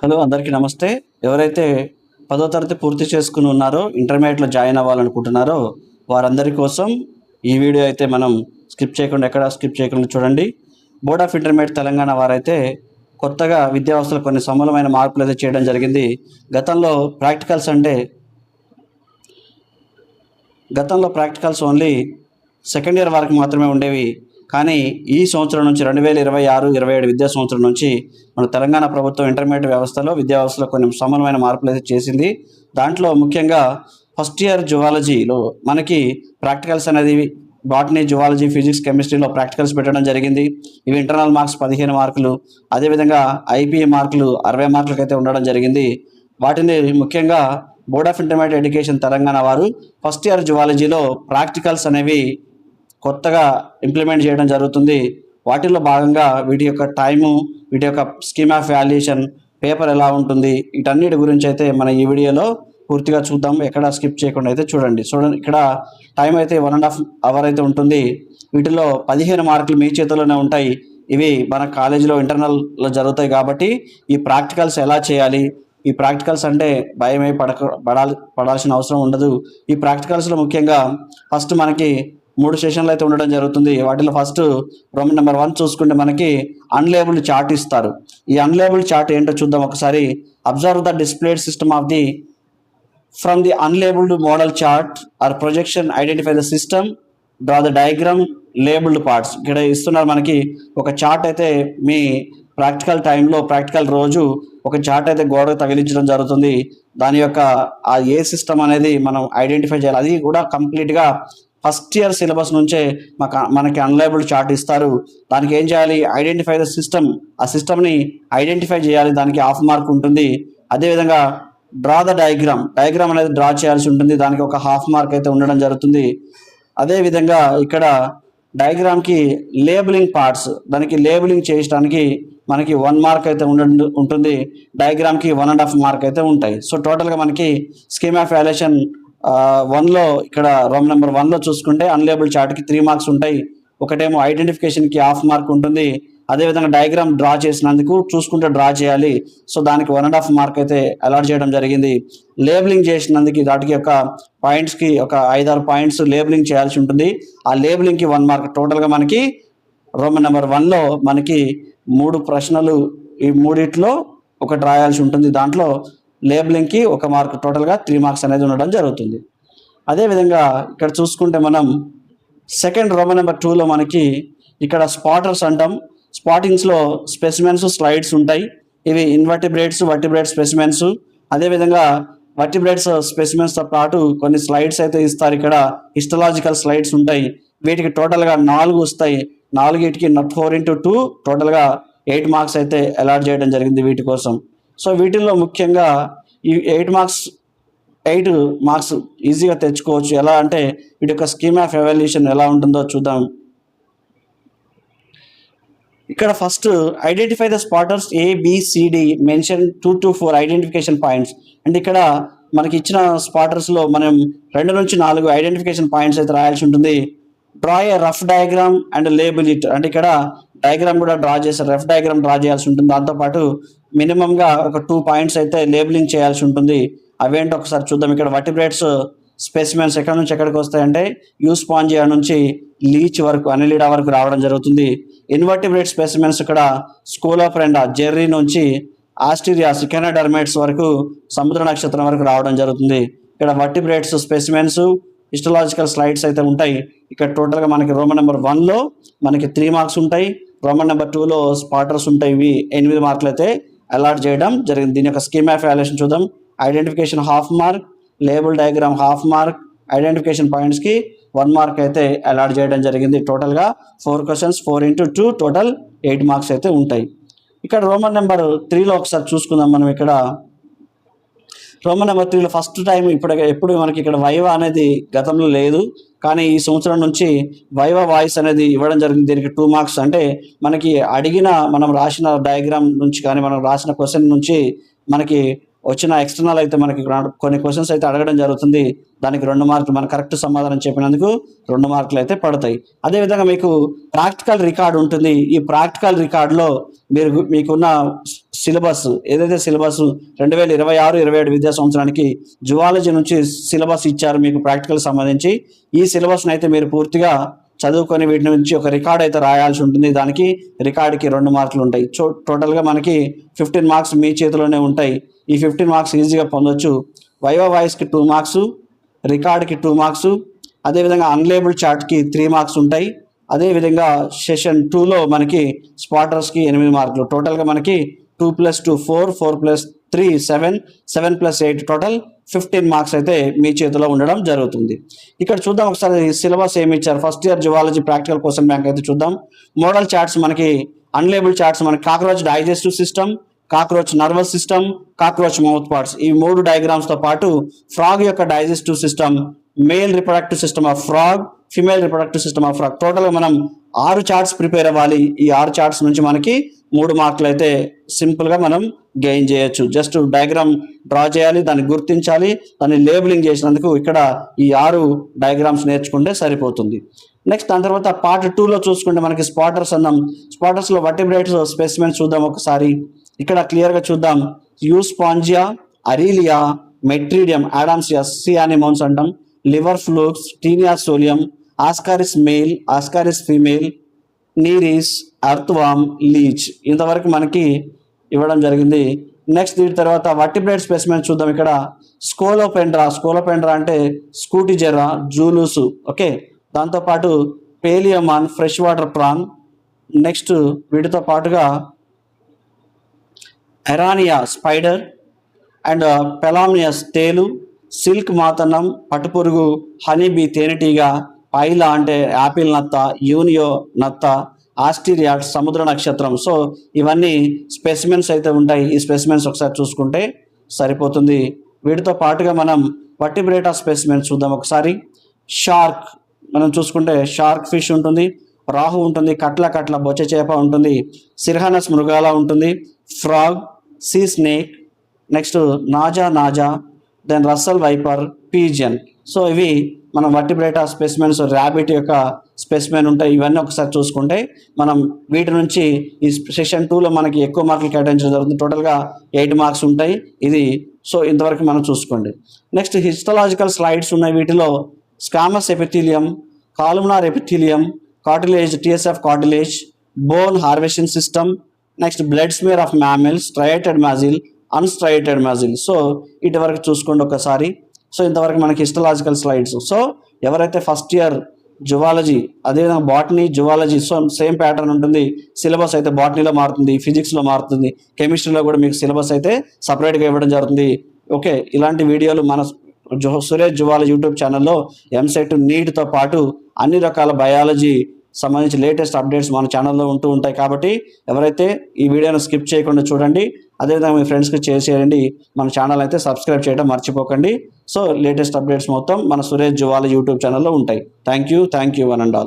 Hello, అందరికీ నమస్తే. ఎవరైతే 10వ తరగతి పూర్తి చేసుకుని ఉన్నారో, ఇంటర్మీడియట్లో జాయిన్ అవ్వాలనుకుంటున్నారో వారందరి కోసం ఈ వీడియో అయితే మనం స్కిప్ చేయకుండా చూడండి. బోర్డ్ ఆఫ్ ఇంటర్మీడియట్ తెలంగాణ వారైతే కొత్తగా విద్యా వ్యవస్థలో కొన్ని సమూలమైన మార్పులు అయితే చేయడం జరిగింది. గతంలో ప్రాక్టికల్స్ ఓన్లీ సెకండ్ ఇయర్ వరకు మాత్రమే ఉండేవి. కానీ ఈ సంవత్సరం నుంచి 2026-27 విద్యా సంవత్సరం నుంచి మన తెలంగాణ ప్రభుత్వం ఇంటర్మీడియట్ విద్యా వ్యవస్థలో కొన్ని సమూలమైన మార్పులు అయితే చేసింది. దాంట్లో ముఖ్యంగా ఫస్ట్ ఇయర్ జువాలజీలో మనకి ప్రాక్టికల్స్ అనేది బాటనీ, జువాలజీ, ఫిజిక్స్, కెమిస్ట్రీలో ప్రాక్టికల్స్ పెట్టడం జరిగింది. ఇవి ఇంటర్నల్ మార్క్స్ 15 మార్కులు, అదేవిధంగా ఐపీఏ మార్కులు 60 మార్కులకి అయితే ఉండడం జరిగింది. వాటిని ముఖ్యంగా board of intermediate education Telangana వారు ఫస్ట్ ఇయర్ జువాలజీలో ప్రాక్టికల్స్ అనేవి కొత్తగా ఇంప్లిమెంట్ చేయడం జరుగుతుంది. వాటిల్లో భాగంగా వీటి యొక్క టైము, వీటి యొక్క స్కీమ్ ఆఫ్ వాల్యుయేషన్, పేపర్ ఎలా ఉంటుంది, వీటన్నిటి గురించి అయితే మన ఈ వీడియోలో పూర్తిగా చూద్దాం. ఎక్కడ స్కిప్ చేయకుండా అయితే చూడండి. ఇక్కడ టైం అయితే 1.5 అవర్ అయితే ఉంటుంది. వీటిలో 15 మార్కులు మీ చేతిలోనే ఉంటాయి. ఇవి మన కాలేజీలో ఇంటర్నల్లో జరుగుతాయి కాబట్టి ఈ ప్రాక్టికల్స్ ఎలా చేయాలి, ఈ ప్రాక్టికల్స్ అంటే భయమే పడాల్సిన అవసరం ఉండదు. ఈ ప్రాక్టికల్స్లో ముఖ్యంగా ఫస్ట్ మనకి 3 సెషన్లు అయితే ఉండడం జరుగుతుంది. వాటిలో ఫస్ట్ రోమన్ నెంబర్ 1 చూసుకుంటే మనకి అన్లేబుల్డ్ చార్ట్ ఇస్తారు. ఈ అన్లేబుల్డ్ చార్ట్ ఏంటో చూద్దాం ఒకసారి. Observe the displayed system of the from the unlabelled model chart or projection, identify the system, draw the diagram, labelled parts. ఇక్కడ ఇస్తున్నారు మనకి ఒక చార్ట్ అయితే. మీ ప్రాక్టికల్ రోజు ఒక చార్ట్ అయితే గోడకు తగిలించడం జరుగుతుంది. దాని యొక్క ఏ సిస్టమ్ అనేది మనం ఐడెంటిఫై చేయాలి. అది కూడా కంప్లీట్గా ఫస్ట్ ఇయర్ సిలబస్ నుంచే మనకి అన్లేబుల్డ్ చార్ట్ ఇస్తారు. దానికి ఏం చేయాలి, ఐడెంటిఫై ద సిస్టమ్, ఆ సిస్టమ్ని ఐడెంటిఫై చేయాలి. దానికి 1/2 మార్క్ ఉంటుంది. అదేవిధంగా డ్రా ద డయాగ్రామ్ అనేది డ్రా చేయాల్సి ఉంటుంది. దానికి ఒక 1/2 మార్క్ అయితే ఉండడం జరుగుతుంది. అదేవిధంగా ఇక్కడ డయాగ్రామ్కి లేబులింగ్ పార్ట్స్, దానికి లేబులింగ్ చేయడానికి మనకి 1 మార్క్ అయితే ఉంటుంది. డయాగ్రామ్కి 1.5 మార్క్ అయితే ఉంటాయి. సో టోటల్గా మనకి స్కీమ్ ఆఫ్ వాల్యుయేషన్ 1లో ఇక్కడ రోమ్ నెంబర్ 1లో చూసుకుంటే అన్లేబుల్డ్ చార్ట్కి 3 మార్క్స్ ఉంటాయి. ఒకటేమో ఐడెంటిఫికేషన్కి 1/2 మార్క్ ఉంటుంది. అదేవిధంగా డయాగ్రామ్ డ్రా చేసినందుకు చూసుకుంటే డ్రా చేయాలి. సో దానికి 1.5 మార్క్ అయితే అలాట్ చేయడం జరిగింది. లేబులింగ్ చేసినందుకు వాటికి ఒక పాయింట్స్కి ఒక 5-6 పాయింట్స్ లేబులింగ్ చేయాల్సి ఉంటుంది. ఆ లేబులింగ్కి 1 మార్క్. టోటల్గా మనకి రోమన్ నెంబర్ 1లో మనకి 3 ప్రశ్నలు, ఈ 3లో ఒకటి రాయాల్సి ఉంటుంది. దాంట్లో లేబులింగ్కి 1 మార్క్, టోటల్గా 3 మార్క్స్ అనేది ఉండడం జరుగుతుంది. అదేవిధంగా ఇక్కడ చూసుకుంటే మనం సెకండ్ రోమన్ నెంబర్ 2లో మనకి ఇక్కడ స్పాటర్స్ అంటాం. స్పాటింగ్స్లో స్పెసిమెన్స్, స్లైడ్స్ ఉంటాయి. ఇవి ఇన్వర్టిబ్రేట్స్, వర్టిబ్రేట్ స్పెసిమెన్స్. అదేవిధంగా వర్టిబ్రేట్స్ స్పెసిమెన్స్తో పాటు కొన్ని స్లైడ్స్ అయితే ఇస్తారు. ఇక్కడ హిస్టలాజికల్ స్లైడ్స్ ఉంటాయి. వీటికి టోటల్గా 4 వస్తాయి. 4కి 4x2 టోటల్గా 8 మార్క్స్ అయితే అలాట్ చేయడం జరిగింది వీటి కోసం. సో వీటిల్లో ముఖ్యంగా ఈ 8 మార్క్స్ ఈజీగా తెచ్చుకోవచ్చు. ఎలా అంటే వీటి యొక్క స్కీమ్ ఆఫ్ ఎవాల్యుయేషన్ ఎలా ఉంటుందో చూద్దాం. ఇక్కడ first identify the spotters ABCD mention 2 to 4 identification points. అంటే ఇక్కడ మనకి ఇచ్చిన స్పాటర్స్లో మనం 2 నుంచి 4 ఐడెంటిఫికేషన్ పాయింట్స్ అయితే రాయాల్సి ఉంటుంది. Draw A rough diagram and label it. అంటే ఇక్కడ డయాగ్రామ్ కూడా రఫ్ డయాగ్రామ్ డ్రా చేయాల్సి ఉంటుంది. దాంతోపాటు మినిమంగా ఒక 2 పాయింట్స్ అయితే లేబులింగ్ చేయాల్సి ఉంటుంది. అవేంటో ఒకసారి చూద్దాం. ఇక్కడ వర్టిబ్రేట్స్ స్పెసిమెన్స్ ఎక్కడి నుంచి ఎక్కడికి వస్తాయంటే యూస్పాంజియా నుంచి లీచ్ వరకు, అనిలిడా వరకు రావడం జరుగుతుంది. ఇన్వర్టిబ్రేట్ స్పెసిమెన్స్ ఇక్కడ స్కోలోఫ్రెండా, జెర్రీ నుంచి ఆస్ట్రియా, సికెనోడర్మేట్స్ వరకు, సముద్ర నక్షత్రం వరకు రావడం జరుగుతుంది. ఇక్కడ వర్టిబ్రేట్స్ స్పెసిమెన్స్, హిస్టలాజికల్ స్లైడ్స్ అయితే ఉంటాయి. ఇక్కడ టోటల్గా మనకి రోమన్ నెంబర్ 1లో మనకి 3 మార్క్స్ ఉంటాయి. రోమన్ నెంబర్ 2లో స్పాటర్స్ ఉంటాయి. ఇవి 8 మార్కులు అయితే అలాట్ చేయడం జరిగింది. దీని యొక్క స్కీమ్ ఆఫ్ వాల్యుయేషన్ చూద్దాం. Identification 1/2 mark, label diagram 1/2 mark, identification పాయింట్స్కి 1 మార్క్ అయితే అలాట్ చేయడం జరిగింది. టోటల్గా 4 క్వశ్చన్స్, 4x2 టోటల్ 8 మార్క్స్ అయితే ఉంటాయి. ఇక్కడ రోమన్ నెంబర్ 3లో ఒకసారి చూసుకుందాం మనం. ఇక్కడ రోమన్ నెంబర్ 3లో ఫస్ట్ టైం ఎప్పుడు మనకి ఇక్కడ వైవా అనేది గతంలో లేదు. కానీ ఈ సంవత్సరం నుంచి వైవా వాయిస్ అనేది ఇవ్వడం జరిగింది. దీనికి 2 మార్క్స్. అంటే మనకి మనం రాసిన డయాగ్రామ్ నుంచి కానీ మనం రాసిన క్వశ్చన్ నుంచి మనకి వచ్చిన ఎక్స్టర్నల్ అయితే మనకి కొన్ని క్వశ్చన్స్ అయితే అడగడం జరుగుతుంది. దానికి 2 మార్కులు, మన కరెక్ట్ సమాధానం చెప్పినందుకు 2 మార్కులు అయితే పడతాయి. అదేవిధంగా మీకు ప్రాక్టికల్ రికార్డు ఉంటుంది. ఈ ప్రాక్టికల్ రికార్డులో మీకున్న సిలబస్ ఏదైతే సిలబస్ 2026-27 విద్యా సంవత్సరానికి జువాలజీ నుంచి సిలబస్ ఇచ్చారు మీకు ప్రాక్టికల్ సంబంధించి. ఈ సిలబస్ని అయితే మీరు పూర్తిగా చదువుకొని వీటి నుంచి ఒక రికార్డ్ అయితే రాయాల్సి ఉంటుంది. దానికి రికార్డుకి 2 మార్కులు ఉంటాయి. టోటల్గా మనకి 15 మార్క్స్ మీ చేతిలోనే ఉంటాయి. ఈ 15 మార్క్స్ ఈజీగా పొందొచ్చు. వైవా వాయిస్కి 2 మార్క్స్, రికార్డ్కి 2 మార్క్స్, అదేవిధంగా అన్లేబుల్ చార్ట్కి 3 మార్క్స్ ఉంటాయి. అదేవిధంగా సెషన్ 2లో మనకి స్పాటర్స్కి 8 మార్కులు. టోటల్గా మనకి 2 + 2 4, 4 + 3 7, 7 + 8 టోటల్ 15 మార్క్స్ అయితే మీ చేతిలో ఉండడం జరుగుతుంది. ఇక్కడ చూద్దాం ఒకసారి సిలబస్ ఏమి ఇచ్చారు. First year zoology practical question bank అయితే చూద్దాం. మోడల్ చార్ట్స్ మనకి అన్లేబుల్ చార్ట్స్ మనకి cockroach digestive system, cockroach nervous system, cockroach mouth parts, ఈ 3 డయాగ్రామ్స్తో పాటు ఫ్రాగ్ యొక్క digestive system, male reproductive system of frog, female reproductive system of frog. టోటల్గా మనం 6 charts prepare అవ్వాలి. ఈ 6 చార్ట్స్ నుంచి మనకి 3 మార్కులు అయితే సింపుల్గా మనం గెయిన్ చేయొచ్చు. జస్ట్ డయాగ్రామ్ డ్రా చేయాలి, దాన్ని గుర్తించాలి, దాన్ని లేబులింగ్ చేసినందుకు ఇక్కడ ఈ 6 డయాగ్రామ్స్ నేర్చుకుంటే సరిపోతుంది. నెక్స్ట్ దాని తర్వాత పార్ట్ 2లో చూసుకుంటే మనకి స్పాటర్స్ అన్నాం. స్పాటర్స్లో వర్టిబ్రేట్స్ స్పెసిమెన్స్ చూద్దాం ఒకసారి. ఇక్కడ క్లియర్గా చూద్దాం. యూస్పాంజియా, అరీలియా, మెట్రీడియం, ఆడామ్సియా, సి యానిమోన్స్ అంటాం, liver flukes, Taenia solium, Ascaris male, Ascaris female, Nereis, earthworm, leech, ఇంతవరకు మనకి ఇవ్వడం జరిగింది. నెక్స్ట్ దీని తర్వాత వర్టిబ్రేట్ స్పెసిమెన్స్ చూద్దాం. ఇక్కడ స్కోలోపెండ్రా అంటే స్కూటిజెరా, జూలూసు, ఓకే. దాంతోపాటు పేలియమాన్, ఫ్రెష్ వాటర్ ప్రాన్. నెక్స్ట్ వీటితో పాటుగా ఎరానియా స్పైడర్ అండ్ పెలామియస్ తేలు, సిల్క్ మాతన్నం, పట్టుపురుగు, హనీబీ తేనెటీగ, పైలా అంటే యాపిల్ నత్త, యూనియో నత్త, ఆస్ట్రియాట్ సముద్ర నక్షత్రం. సో ఇవన్నీ స్పెసిమెన్స్ అయితే ఉంటాయి. ఈ స్పెసిమెన్స్ ఒకసారి చూసుకుంటే సరిపోతుంది. వీటితో పాటుగా మనం వర్టిబ్రేట్ ఆఫ్ స్పెసిమెన్స్ చూద్దాం ఒకసారి. షార్క్ మనం చూసుకుంటే షార్క్ ఫిష్ ఉంటుంది, రాహు ఉంటుంది, కట్ల బొచ్చ చేప ఉంటుంది, సిర్హానస్ మృగాల ఉంటుంది, frog, sea snake, next Naja, then Russell viper, pigeon. So ఇవి మనం వర్టిబ్రేట్ ఆఫ్ స్పెసిమెన్స్, ర్యాబిట్ యొక్క స్పెసిమెన్ ఉంటాయి. ఇవన్నీ ఒకసారి చూసుకుంటే మనం వీటి నుంచి ఈ సెషన్ 2లో మనకి ఎక్కువ మార్కులు కేటాయించడం జరుగుతుంది. టోటల్గా 8 మార్క్స్ ఉంటాయి ఇది. సో ఇంతవరకు మనం చూసుకోండి. నెక్స్ట్ హిస్టలాజికల్ స్లైడ్స్ ఉన్నాయి. వీటిలో squamous epithelium, columnar epithelium, cartilage, TS of cartilage, bone Haversian system, next blood smear of mammals, striated muscle, unstriated muscle. So ఇటు వరకు చూసుకోండి ఒకసారి. సో ఇంతవరకు మనకి హిస్టలాజికల్ స్లైడ్స్. సో ఎవరైతే ఫస్ట్ ఇయర్ జువాలజీ, అదేవిధంగా botany, zoology, so same pattern ఉంటుంది. Syllabus అయితే బాటనీలో మారుతుంది, ఫిజిక్స్లో మారుతుంది, కెమిస్ట్రీలో కూడా మీకు సిలబస్ అయితే సపరేట్గా ఇవ్వడం జరుగుతుంది. ఓకే, ఇలాంటి వీడియోలు మన సురేష్ జువాలజీ యూట్యూబ్ ఛానల్లో ఎంసెట్, నీట్తో పాటు అన్ని రకాల బయాలజీ సంబంధించి లేటెస్ట్ అప్డేట్స్ మన ఛానల్లో ఉంటూ ఉంటాయి. కాబట్టి ఎవరైతే ఈ వీడియోను స్కిప్ చేయకుండా చూడండి, అదేవిధంగా మీ ఫ్రెండ్స్కి చేయండి. మన ఛానల్ అయితే సబ్స్క్రైబ్ చేయడం మర్చిపోకండి. సో లేటెస్ట్ అప్డేట్స్ మొత్తం మన సురేష్ జువాలజీ యూట్యూబ్ ఛానల్లో ఉంటాయి. Thank you one and all.